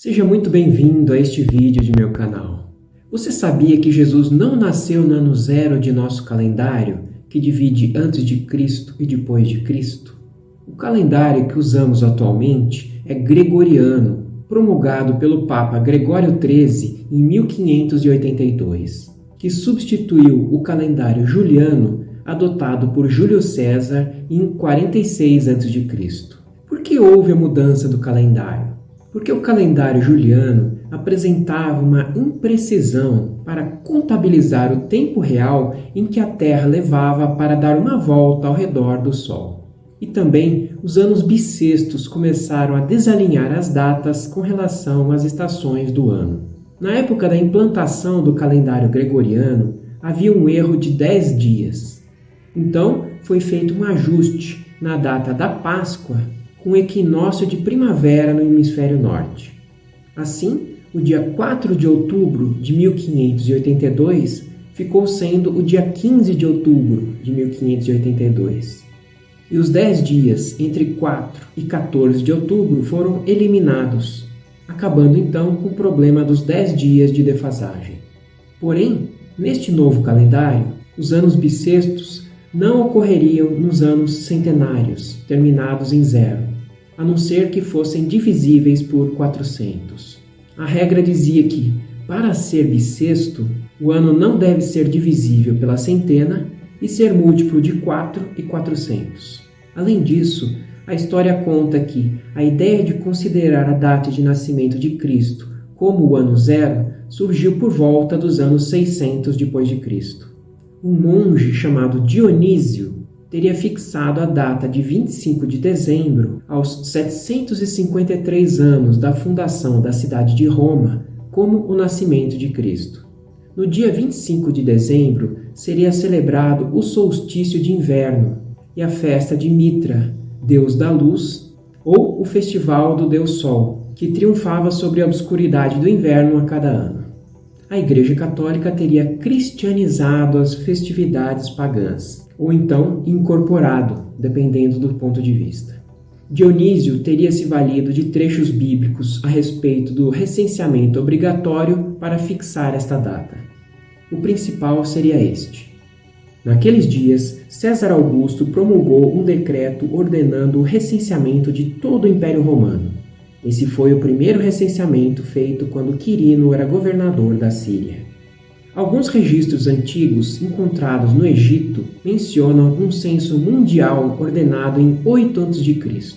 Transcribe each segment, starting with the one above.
Seja muito bem-vindo a este vídeo de meu canal. Você sabia que Jesus não nasceu no ano zero de nosso calendário, que divide antes de Cristo e depois de Cristo? O calendário que usamos atualmente é gregoriano, promulgado pelo Papa Gregório XIII em 1582, que substituiu o calendário juliano adotado por Júlio César em 46 a.C. Por que houve a mudança do calendário? Porque o calendário juliano apresentava uma imprecisão para contabilizar o tempo real em que a Terra levava para dar uma volta ao redor do Sol. E também os anos bissextos começaram a desalinhar as datas com relação às estações do ano. Na época da implantação do calendário gregoriano, havia um erro de 10 dias. Então, foi feito um ajuste na data da Páscoa com o equinócio de primavera no hemisfério norte. Assim, o dia 4 de outubro de 1582 ficou sendo o dia 15 de outubro de 1582. E os 10 dias entre 4 e 14 de outubro foram eliminados, acabando então com o problema dos 10 dias de defasagem. Porém, neste novo calendário, os anos bissextos não ocorreriam nos anos centenários, terminados em zero, a não ser que fossem divisíveis por 400. A regra dizia que, para ser bissexto, o ano não deve ser divisível pela centena e ser múltiplo de 4 e 400. Além disso, a história conta que a ideia de considerar a data de nascimento de Cristo como o ano zero surgiu por volta dos anos 600 d.C. Um monge chamado Dionísio teria fixado a data de 25 de dezembro aos 753 anos da fundação da cidade de Roma como o nascimento de Cristo. No dia 25 de dezembro seria celebrado o solstício de inverno e a festa de Mitra, deus da luz, ou o festival do deus Sol, que triunfava sobre a obscuridade do inverno a cada ano. A Igreja Católica teria cristianizado as festividades pagãs, ou então incorporado, dependendo do ponto de vista. Dionísio teria se valido de trechos bíblicos a respeito do recenseamento obrigatório para fixar esta data. O principal seria este. Naqueles dias, César Augusto promulgou um decreto ordenando o recenseamento de todo o Império Romano. Esse foi o primeiro recenseamento feito quando Quirino era governador da Síria. Alguns registros antigos encontrados no Egito mencionam um censo mundial ordenado em 8 a.C.,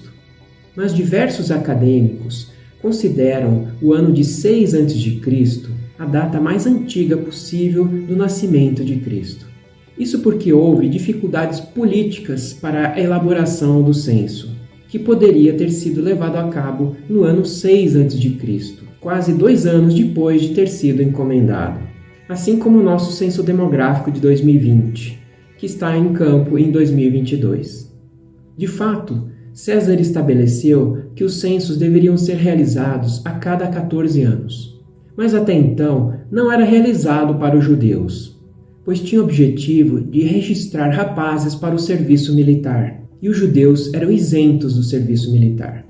mas diversos acadêmicos consideram o ano de 6 a.C. a data mais antiga possível do nascimento de Cristo. Isso porque houve dificuldades políticas para a elaboração do censo, que poderia ter sido levado a cabo no ano 6 a.C., quase 2 anos depois de ter sido encomendado. Assim como o nosso censo demográfico de 2020, que está em campo em 2022. De fato, César estabeleceu que os censos deveriam ser realizados a cada 14 anos. Mas até então não era realizado para os judeus, pois tinha o objetivo de registrar rapazes para o serviço militar, e os judeus eram isentos do serviço militar.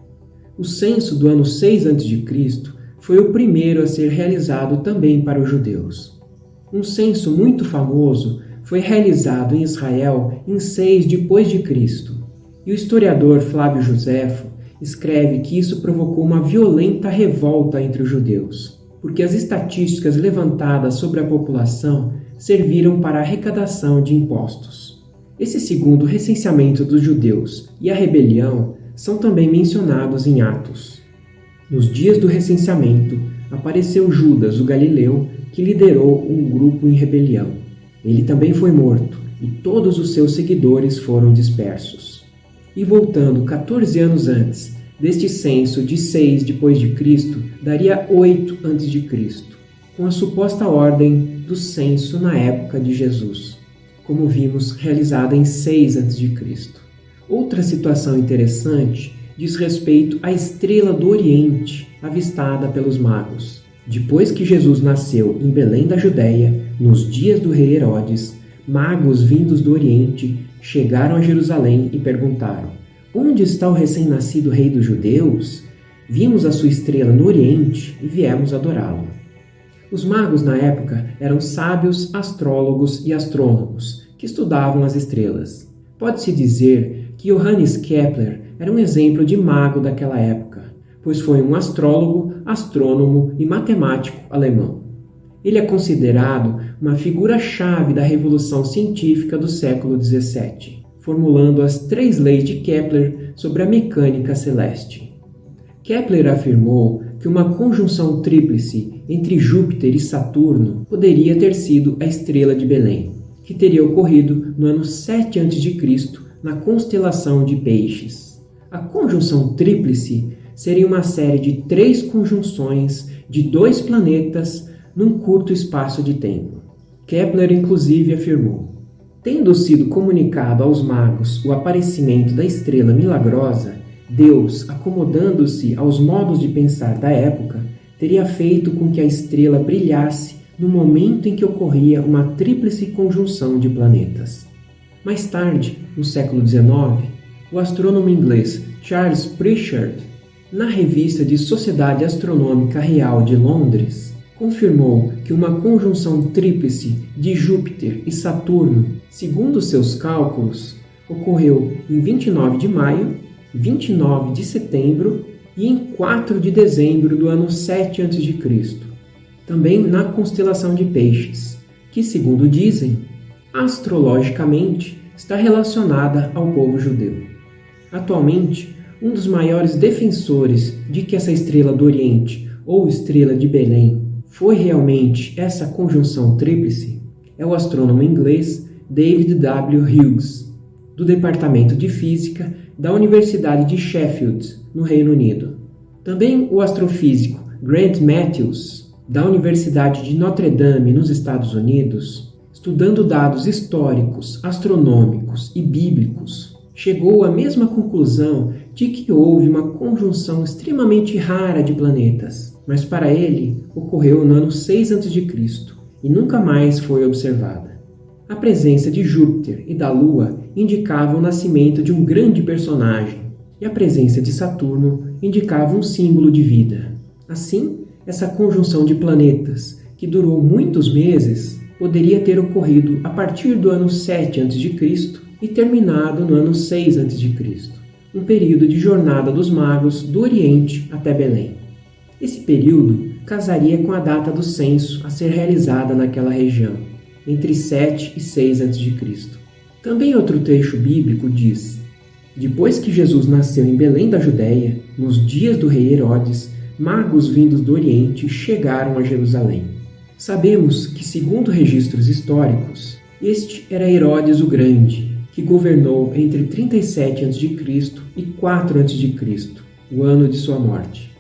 O censo do ano 6 a.C. foi o primeiro a ser realizado também para os judeus. Um censo muito famoso foi realizado em Israel em 6 d.C., e o historiador Flávio Joséfo escreve que isso provocou uma violenta revolta entre os judeus, porque as estatísticas levantadas sobre a população serviram para a arrecadação de impostos. Esse segundo recenseamento dos judeus e a rebelião são também mencionados em Atos. Nos dias do recenseamento, apareceu Judas, o Galileu, que liderou um grupo em rebelião. Ele também foi morto, e todos os seus seguidores foram dispersos. E voltando 14 anos antes, deste censo de 6 d.C., daria 8 a.C., com a suposta ordem do censo na época de Jesus, como vimos realizada em 6 a.C. Outra situação interessante diz respeito à estrela do Oriente avistada pelos magos. Depois que Jesus nasceu em Belém da Judéia, nos dias do rei Herodes, magos vindos do Oriente chegaram a Jerusalém e perguntaram: "Onde está o recém-nascido rei dos judeus?" Vimos a sua estrela no Oriente e viemos adorá-lo. Os magos na época eram sábios, astrólogos e astrônomos que estudavam as estrelas. Pode-se dizer que Johannes Kepler era um exemplo de mago daquela época, pois foi um astrólogo, astrônomo e matemático alemão. Ele é considerado uma figura-chave da revolução científica do século XVII, formulando as 3 leis de Kepler sobre a mecânica celeste. Kepler afirmou que uma conjunção tríplice entre Júpiter e Saturno poderia ter sido a estrela de Belém, que teria ocorrido no ano 7 a.C., na constelação de Peixes. A conjunção tríplice seria uma série de 3 conjunções de 2 planetas num curto espaço de tempo. Kepler, inclusive, afirmou: tendo sido comunicado aos magos o aparecimento da estrela milagrosa, Deus, acomodando-se aos modos de pensar da época, teria feito com que a estrela brilhasse no momento em que ocorria uma tríplice conjunção de planetas. Mais tarde, no século XIX, o astrônomo inglês Charles Pritchard, na revista de Sociedade Astronômica Real de Londres, confirmou que uma conjunção tríplice de Júpiter e Saturno, segundo seus cálculos, ocorreu em 29 de maio, 29 de setembro e em 4 de dezembro do ano 7 a.C., também na constelação de Peixes, que, segundo dizem, astrologicamente está relacionada ao povo judeu. Atualmente, um dos maiores defensores de que essa estrela do Oriente ou estrela de Belém foi realmente essa conjunção tríplice é o astrônomo inglês David W. Hughes, do Departamento de Física da Universidade de Sheffield, no Reino Unido. Também o astrofísico Grant Matthews, da Universidade de Notre Dame, nos Estados Unidos, estudando dados históricos, astronômicos e bíblicos, chegou à mesma conclusão de que houve uma conjunção extremamente rara de planetas, mas para ele ocorreu no ano 6 a.C. e nunca mais foi observada. A presença de Júpiter e da Lua indicava o nascimento de um grande personagem, e a presença de Saturno indicava um símbolo de vida. Assim, essa conjunção de planetas, que durou muitos meses, poderia ter ocorrido a partir do ano 7 a.C. e terminado no ano 6 a.C., um período de jornada dos magos do Oriente até Belém. Esse período casaria com a data do censo a ser realizada naquela região, entre 7 e 6 a.C. Também outro trecho bíblico diz: depois que Jesus nasceu em Belém da Judéia, nos dias do rei Herodes, magos vindos do Oriente chegaram a Jerusalém. Sabemos que, segundo registros históricos, este era Herodes o Grande, que governou entre 37 a.C. e 4 a.C., o ano de sua morte.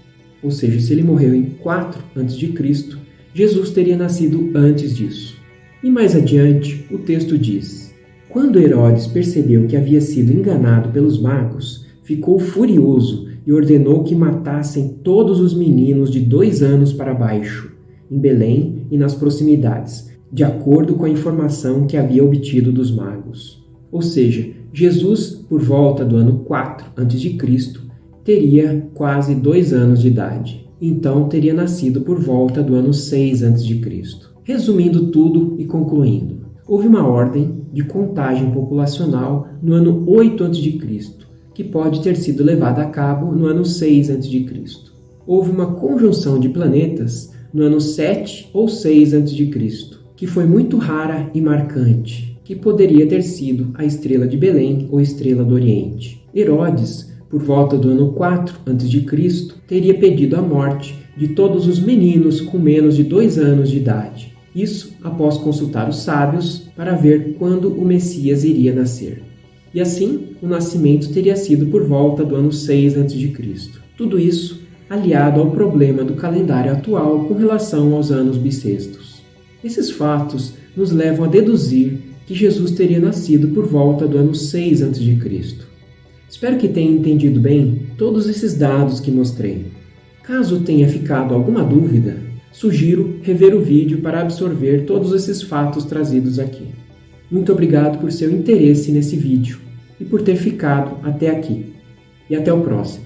Ou seja, se ele morreu em 4 a.C., Jesus teria nascido antes disso. E mais adiante, o texto diz: quando Herodes percebeu que havia sido enganado pelos magos, ficou furioso e ordenou que matassem todos os meninos de 2 anos para baixo, em Belém e nas proximidades, de acordo com a informação que havia obtido dos magos. Ou seja, Jesus, por volta do ano 4 a.C., teria quase 2 anos de idade. Então, teria nascido por volta do ano 6 a.C. Resumindo tudo e concluindo, houve uma ordem de contagem populacional no ano 8 a.C., que pode ter sido levada a cabo no ano 6 a.C. Houve uma conjunção de planetas no ano 7 ou 6 a.C., que foi muito rara e marcante, que poderia ter sido a estrela de Belém ou estrela do Oriente. Herodes, por volta do ano 4 a.C., teria pedido a morte de todos os meninos com menos de 2 anos de idade. Isso após consultar os sábios para ver quando o Messias iria nascer. E assim, o nascimento teria sido por volta do ano 6 a.C. Tudo isso aliado ao problema do calendário atual com relação aos anos bissextos. Esses fatos nos levam a deduzir que Jesus teria nascido por volta do ano 6 a.C. Espero que tenha entendido bem todos esses dados que mostrei. Caso tenha ficado alguma dúvida, sugiro rever o vídeo para absorver todos esses fatos trazidos aqui. Muito obrigado por seu interesse nesse vídeo e por ter ficado até aqui. E até o próximo.